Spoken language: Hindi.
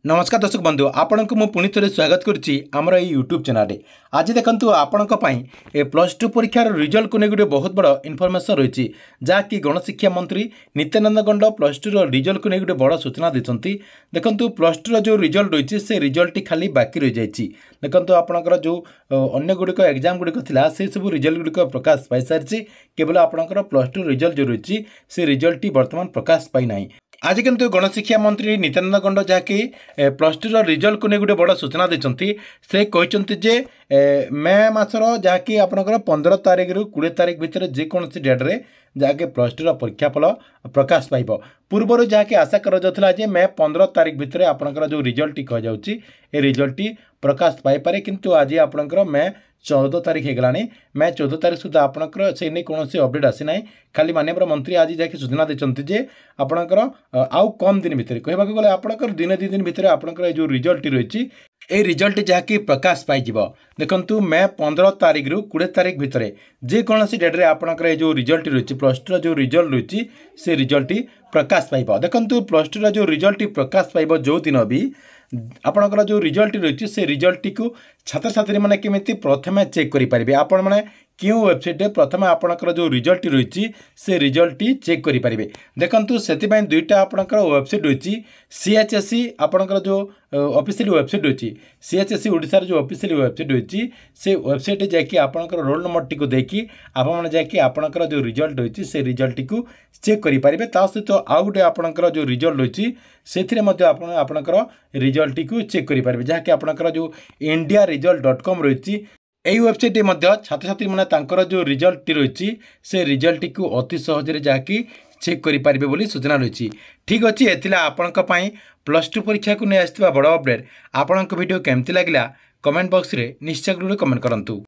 नमस्कार दर्शक बंधु आपण को पुणी थे स्वागत करुच्ची आमर ये यूट्यूब चैनल आज देखो आपण प्लस टू परीक्षार रिजल्ट को नहीं गोटे बहुत बड़ इनफर्मेशन रही जहाँकि गणशिक्षा मंत्री नित्यानंद गंड प्लस टू रिजल्ट को नहीं गोटे बड़ सूचना देते देखो प्लस टू जो रिजल्ट रही से रिजल्ट खाली बाकी रही जाइए देखो आपंकर जो अन्य गुड़िक एग्जाम गुड़िक था से सब रिजल्ट गुड़िक प्रकाश पाई सारी केवल आपंकर प्लस टू रिजल्ट जो रही से रिजल्ट बर्तमान प्रकाश पाई आज किंतु गणशिक्षा मंत्री नित्यानंद गंड जहाँकि प्लस टू रिजल्ट को नहीं गोटे बड़ सूचना देते से कहते जे मे मासर जहाँकि आपंकर 15 तारिख रु 20 तारिख भितर जेकोसी डेट्रे जहाँकि प्लस टू परीक्षाफल प्रकाश पाइब पूर्वर जहाँकि आशा कर मे 15 तारिख भितर आपंकर जो रिजल्ट कहुच्छी ए रिजल्ट प्रकाश पाइपे किंतु आज आपंकर मे 14 तारिख होगा मे 14 तारिख सुधा आपंकर से नहीं कौन अपडेट आसी ना खाली माननीय मंत्री आज जैसे सूचना देते जे आपंकर आउ कम दिन भितर कहवाक गले आपंकर दिन 2 दिन भितर आपंकर जो रिजल्ट रही ए रिजल्ट जहाँकि प्रकाश पाइज देखु मे 15 तारिख रु 20 तारिख भितर जेकोसी डेट्रे आपंकर जो रिजल्ट रही प्लस टू जो रिजल्ट रही से रिजल्ट प्रकाश पाइब देखु प्लस टू जो रिजल्ट प्रकाश पाइब जो दिन भी आपंकर जो रिजल्ट रही से रिजल्ट को छात्र छात्री मैंने केमी प्रथम चेक करेंगे आपण मैंने क्यों वेबसाइट प्रथम आपंकर जो रिजल्ट रही से रिजल्ट चेक करेंगे देखु से दुईटा आपंकर वेबसाइट रही सीएचएससी आपंकर जो ऑफिशियल वेबसाइट रही सीएचएससी ओडिशार जो ऑफिशियल वेबसाइट रही से वेबसाइट जाकि आपंकर रोल नंबर टी देखिए आपण जाकि आपंकर जो रिजल्ट रही से रिजल्ट को चेक करेंगे ता सहित आउ गोटे आपंकर जो रिजल्ट रही से आपंकर रिजल्ट को चेक करेंगे जहाँकि आपंकर जो indiaresult.com रही यही वेबसाइट छात्र छात्री मैंने जो रिजल्ट रही से रिजल्ट को अति सहजरे जहाँकि चेक करेंगे बोली सूचना रही ठीक अच्छे एला आपण प्लस टू परीक्षा को नहीं आसवा बड़ अपडेट आपण वीडियो केमती लगे कमेंट बॉक्स रे निश्चय कमेंट करूँ।